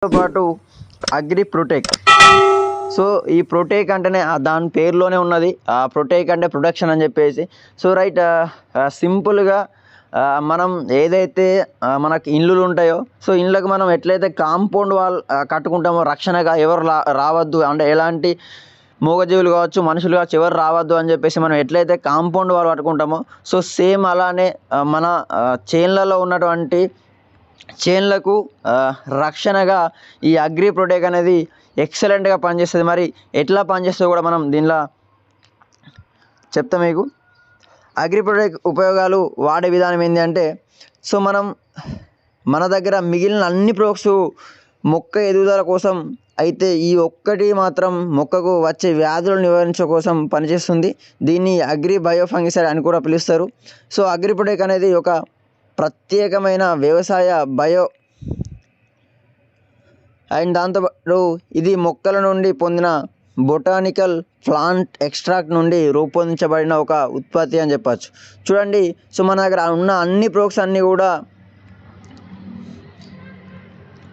పాటు agri ప్రొటెక్. So ఈ ప్రొటెక్ అంటేనే దాని పేరులోనే ఉన్నది, ప్రొటెక్ అంటే ప్రొటెక్షన్ అని చెప్పేసి. సో రైట్, సింపుల్గా మనం ఏదైతే మనకి ఇల్లులు ఉంటాయో, సో ఇళ్ళకి మనం ఎట్లయితే కాంపౌండ్ వాల్ కట్టుకుంటామో రక్షణగా ఎవరు రావద్దు, అంటే ఎలాంటి మూగజీవులు కావచ్చు, మనుషులు కావచ్చు, ఎవరు రావద్దు అని చెప్పేసి మనం ఎట్లయితే కాంపౌండ్ వాల్ కట్టుకుంటామో, సో సేమ్ అలానే మన చేన్లలో ఉన్నటువంటి చేన్లకు రక్షణగా ఈ అగ్రి ప్రొటెక్ అనేది ఎక్సలెంట్గా పనిచేస్తుంది. మరి ఎట్లా పనిచేస్తుందో కూడా మనం దీనిలో చెప్తా మీకు. అగ్రి ప్రొటెక్ ఉపయోగాలు వాడే విధానం ఏంటి అంటే, సో మన దగ్గర మిగిలిన అన్ని ప్రొడక్ట్స్ మొక్క ఎదుగుదల కోసం అయితే, ఈ ఒక్కటి మాత్రం మొక్కకు వచ్చే వ్యాధులను నివారించడం కోసం పనిచేస్తుంది. దీన్ని అగ్రి బయో ఫంగిసైడ్ అని కూడా పిలుస్తారు. సో అగ్రి ప్రొటెక్ అనేది ఒక ప్రత్యేకమైన వ్యవసాయ బయో అండ్ దాంతోపాటు ఇది మొక్కల నుండి పొందిన బొటానికల్ ప్లాంట్ ఎక్స్ట్రాక్ట్ నుండి రూపొందించబడిన ఒక ఉత్పత్తి అని చెప్పచ్చు. చూడండి, సో మన దగ్గర ఉన్న అన్ని ప్రొడక్ట్స్ అన్నీ కూడా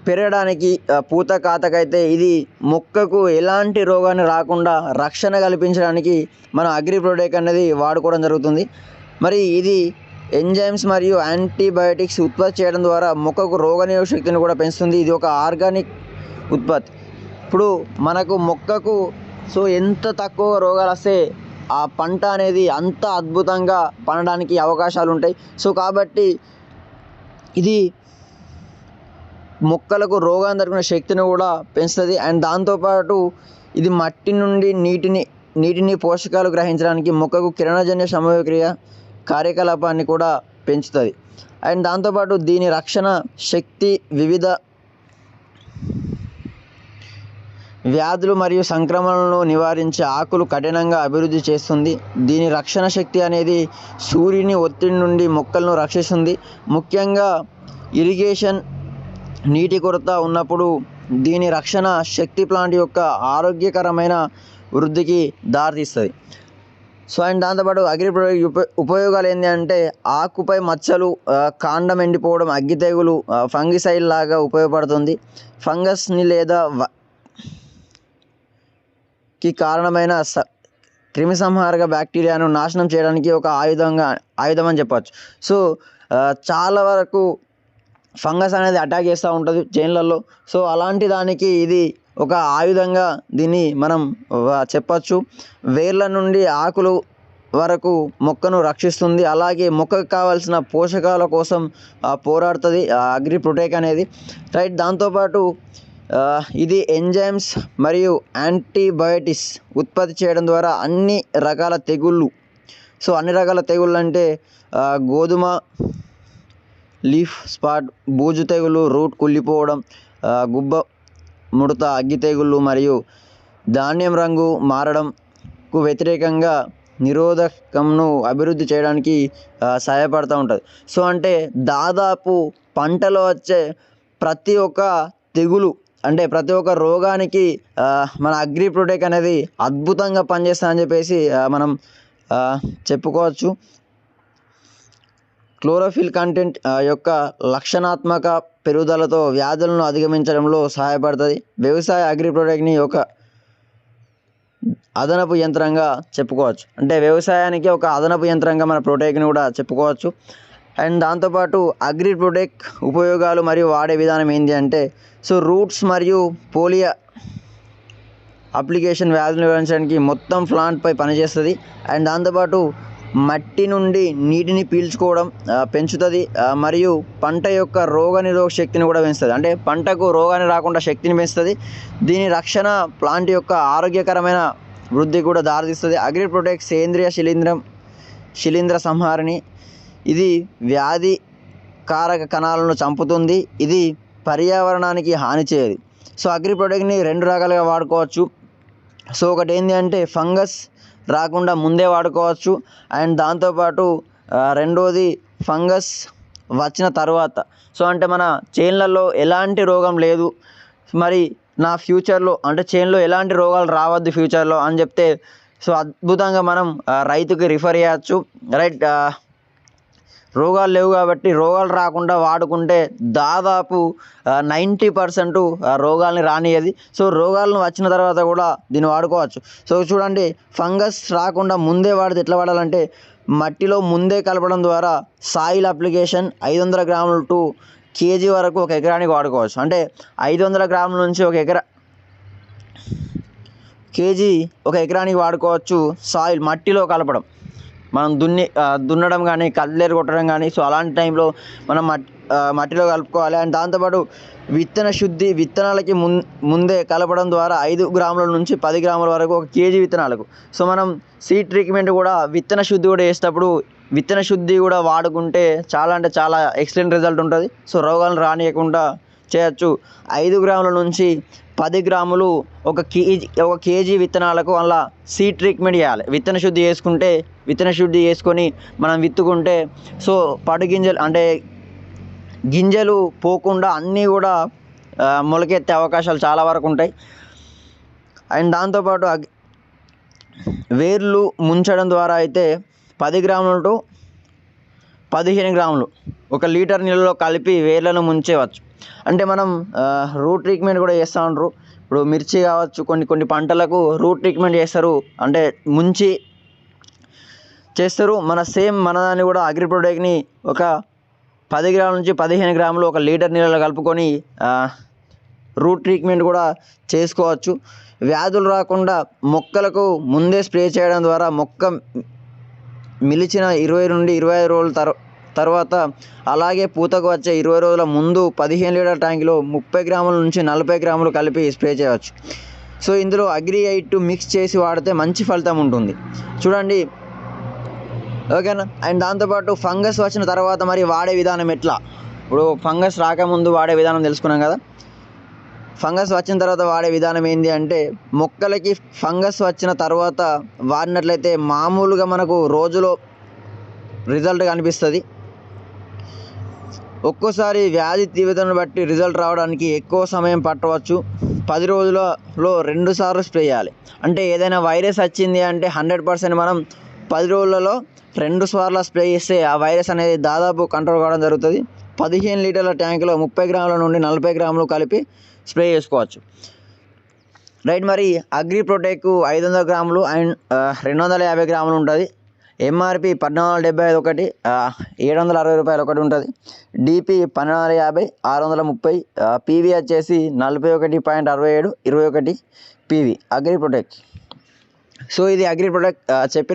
పెరగడానికి, పూత కాతకైతే ఇది మొక్కకు ఎలాంటి రోగాన్ని రాకుండా రక్షణ కల్పించడానికి మన అగ్రి ప్రొటెక్ అనేది వాడుకోవడం జరుగుతుంది. మరి ఇది ఎంజైమ్స్ మరియు యాంటీబయాటిక్స్ ఉత్పత్తి చేయడం ద్వారా మొక్కకు రోగనిరోధక శక్తిని కూడా పెంచుతుంది. ఇది ఒక ఆర్గానిక్ ఉత్పత్తి. ఇప్పుడు మనకు మొక్కకు సో ఎంత తక్కువ రోగాలు వస్తే ఆ పంట అనేది అంత అద్భుతంగా పండడానికి అవకాశాలు ఉంటాయి. సో కాబట్టి ఇది మొక్కలకు రోగాన్ని తట్టుకునే శక్తిని కూడా పెంచుతుంది. అండ్ దాంతోపాటు ఇది మట్టి నుండి నీటిని పోషకాలు గ్రహించడానికి మొక్కకు కిరణజన్య సమయక్రియ కార్యకలాపాన్ని కూడా పెంచుతుంది. అండ్ దాంతోపాటు దీని రక్షణ శక్తి వివిధ వ్యాధులు మరియు సంక్రమణలను నివారించే ఆకులు కఠినంగా అభివృద్ధి చేస్తుంది. దీని రక్షణ శక్తి అనేది సూర్యుని ఒత్తిడి నుండి మొక్కలను రక్షిస్తుంది. ముఖ్యంగా ఇరిగేషన్ నీటి కొరత ఉన్నప్పుడు దీని రక్షణ శక్తి ప్లాంట్ యొక్క ఆరోగ్యకరమైన వృద్ధికి దారితీస్తుంది. సో అండ్ దాంతోపాటు అగ్రి ప్రొటెక్ ఉపయోగాలు ఏంటి అంటే, ఆకుపై మచ్చలు, కాండం ఎండిపోవడం, అగ్గి తెగులు, ఫంగిసైడ్ లాగా ఉపయోగపడుతుంది. ఫంగస్ని లేదా కి కారణమైన క్రిమిసంహారక బ్యాక్టీరియాను నాశనం చేయడానికి ఒక ఆయుధం అని చెప్పచ్చు. సో చాలా వరకు ఫంగస్ అనేది అటాక్ చేస్తూ ఉంటుంది చేన్లలో. సో అలాంటి దానికి ఇది ఒక ఆయుధంగా దీన్ని మనం చెప్పచ్చు. వేర్ల నుండి ఆకులు వరకు మొక్కను రక్షిస్తుంది. అలాగే మొక్కకు కావాల్సిన పోషకాల కోసం పోరాడుతుంది అగ్రి ప్రొటెక్ అనేది, రైట్. దాంతోపాటు ఇది ఎంజైమ్స్ మరియు యాంటీబయాటిక్స్ ఉత్పత్తి చేయడం ద్వారా అన్ని రకాల తెగుళ్ళు, సో అన్ని రకాల తెగుళ్ళు అంటే గోధుమ లీఫ్ స్పాట్, బూజు తెగులు, రూట్ కుళ్ళిపోవడం, గుబ్బ ముడత, అగ్గి తెగుళ్ళు మరియు ధాన్యం రంగు మారడంకు వ్యతిరేకంగా నిరోధకంను అభివృద్ధి చేయడానికి సహాయపడుతూ ఉంటుంది. సో అంటే దాదాపు పంటలో వచ్చే ప్రతి ఒక్క తెగులు, అంటే ప్రతి ఒక్క రోగానికి మన అగ్రి ప్రొటెక్ అనేది అద్భుతంగా పనిచేస్తా అని చెప్పేసి మనం చెప్పుకోవచ్చు. క్లోరోఫిల్ కంటెంట్ యొక్క లక్షణాత్మక పెరుగుదలతో వ్యాధులను అధిగమించడంలో సహాయపడుతుంది. వ్యవసాయ అగ్రి ప్రొటెక్ట్ని ఒక అదనపు యంత్రంగా చెప్పుకోవచ్చు. అంటే వ్యవసాయానికి ఒక అదనపు యంత్రంగా మన ప్రొటెక్ట్ని కూడా చెప్పుకోవచ్చు. అండ్ దాంతోపాటు అగ్రి ప్రొటెక్ ఉపయోగాలు మరియు వాడే విధానం ఏంటి అంటే, సో రూట్స్ మరియు పోలియా అప్లికేషన్ వ్యాధులు నివారించడానికి మొత్తం ప్లాంట్పై పనిచేస్తుంది. అండ్ దాంతోపాటు మట్టి నుండి నీటిని పీల్చుకోవడం పెంచుతుంది మరియు పంట యొక్క రోగనిరోధక శక్తిని కూడా పెంచుతుంది. అంటే పంటకు రోగాన్ని రాకుండా శక్తిని పెంచుతుంది. దీని రక్షణ ప్లాంట్ యొక్క ఆరోగ్యకరమైన వృద్ధి కూడా దారితీస్తుంది. అగ్రి ప్రొటెక్ సేంద్రియ శిలీంద్ర సంహారిణి. ఇది వ్యాధి కారక కణాలను చంపుతుంది. ఇది పర్యావరణానికి హాని చేయదు. సో అగ్రి ప్రొటెక్ట్ని రెండు రకాలుగా వాడుకోవచ్చు. సో ఒకటి ఏంటి అంటే ఫంగస్ రాకుండా ముందే వాడుకోవచ్చు. అండ్ దాంతోపాటు రెండోది ఫంగస్ వచ్చిన తర్వాత, సో అంటే మన చేన్లలో ఎలాంటి రోగం లేదు, మరి నా ఫ్యూచర్లో అంటే చేన్లో ఎలాంటి రోగాలు రావద్దు ఫ్యూచర్లో అని చెప్తే, సో అద్భుతంగా మనం రైతుకి రిఫర్ చేయవచ్చు, రైట్. రోగాలు లేవు కాబట్టి రోగాలు రాకుండా వాడుకుంటే దాదాపు 90% రోగాల్ని రానియది. సో రోగాలను వచ్చిన తర్వాత కూడా దీన్ని వాడుకోవచ్చు. సో చూడండి, ఫంగస్ రాకుండా ముందే వాడితే ఎట్లా వాడాలంటే మట్టిలో ముందే కలపడం ద్వారా సాయిల్ అప్లికేషన్ 500 గ్రాములు టు కేజీ వరకు ఒక ఎకరానికి వాడుకోవచ్చు. అంటే 500 గ్రాముల నుంచి కేజీ ఒక ఎకరానికి వాడుకోవచ్చు. సాయిల్ మట్టిలో కలపడం, మనం దున్నడం కానీ కల్లేరు కొట్టడం కానీ, సో అలాంటి టైంలో మనం మట్టిలో కలుపుకోవాలి. అండ్ దాంతోపాటు విత్తన శుద్ధి, విత్తనాలకి ముందే కలపడం ద్వారా 5 గ్రాముల నుంచి 10 గ్రాముల వరకు ఒక కేజీ విత్తనాలకు. సో మనం సీడ్ ట్రీట్మెంట్ కూడా విత్తన శుద్ధి కూడా చేసేటప్పుడు విత్తన శుద్ధి కూడా వాడుకుంటే చాలా అంటే చాలా ఎక్సలెంట్ రిజల్ట్ ఉంటుంది. సో రోగాలను రానియకుండా చేయొచ్చు. 5 గ్రాముల నుంచి 10 గ్రాములు ఒక కేజీ విత్తనాలకు అలా సీడ్ ట్రీట్మెంట్ చేయాలి. విత్తన శుద్ధి చేసుకొని మనం విత్తుకుంటే సో పడుగింజలు అంటే గింజలు పోకుండా అన్నీ కూడా మొలకెత్తే అవకాశాలు చాలా వరకు ఉంటాయి. అండ్ దాంతోపాటు వేర్లు ముంచడం ద్వారా అయితే 10 గ్రాములు టు 15 గ్రాములు 1 లీటర్ నీళ్ళలో కలిపి వేర్లను ముంచేయవచ్చు. అంటే మనం రూట్ ట్రీట్మెంట్ కూడా చేస్తూ ఉంటారు. ఇప్పుడు మిర్చి కావచ్చు, కొన్ని పంటలకు రూట్ ట్రీట్మెంట్ చేస్తారు, అంటే ముంచి చేస్తారు. మన దాన్ని కూడా అగ్రిప్రొటెక్ని ఒక 10 గ్రాముల నుంచి 15 గ్రాములు 1 లీటర్ నీళ్ళలో కలుపుకొని రూట్ ట్రీట్మెంట్ కూడా చేసుకోవచ్చు. వ్యాధులు రాకుండా మొక్కలకు ముందే స్ప్రే చేయడం ద్వారా మొక్క మిలిచిన 20 నుండి 25 రోజుల తర్వాత అలాగే పూతకు వచ్చే 20 రోజుల ముందు 15 లీటర్ ట్యాంకులో 30 గ్రాముల నుంచి 40 గ్రాములు కలిపి స్ప్రే చేయవచ్చు. సో ఇందులో అగ్రి 8 మిక్స్ చేసి వాడితే మంచి ఫలితం ఉంటుంది. చూడండి, ఓకేనా. అండ్ దాంతోపాటు ఫంగస్ వచ్చిన తర్వాత మరి వాడే విధానం ఎట్లా? ఇప్పుడు ఫంగస్ రాకముందు వాడే విధానం తెలుసుకున్నాం కదా. ఫంగస్ వచ్చిన తర్వాత వాడే విధానం ఏంటి అంటే, మొక్కలకి ఫంగస్ వచ్చిన తర్వాత వాడినట్లయితే మామూలుగా మనకు రోజులో రిజల్ట్ కనిపిస్తుంది. ఒక్కోసారి వ్యాధి తీవ్రతను బట్టి రిజల్ట్ రావడానికి ఎక్కువ సమయం పట్టవచ్చు. 10 రోజులలో 2 సార్లు స్ప్రే చేయాలి. అంటే ఏదైనా వైరస్ వచ్చింది అంటే 100% మనం 10 రోజులలో 2 సార్లు స్ప్రే చేస్తే ఆ వైరస్ అనేది దాదాపు కంట్రోల్ కావడం జరుగుతుంది. 15 లీటర్ల ట్యాంకులో 30 గ్రాముల నుండి 40 గ్రాములు కలిపి స్ప్రే చేసుకోవచ్చు. రైట్. మరి అగ్రి ప్రొటెక్ 500 గ్రాములు అండ్ 250 గ్రాములు ఉంటుంది. ఎంఆర్పి 1475 ఒకటి, 760 రూపాయలు ఒకటి ఉంటుంది. డిపి 1450, 630, పీవీ వచ్చేసి 41.67, 21 పీవీ అగ్రి ప్రొటెక్. సో ఇది అగ్రి ప్రొటెక్ చెప్పిన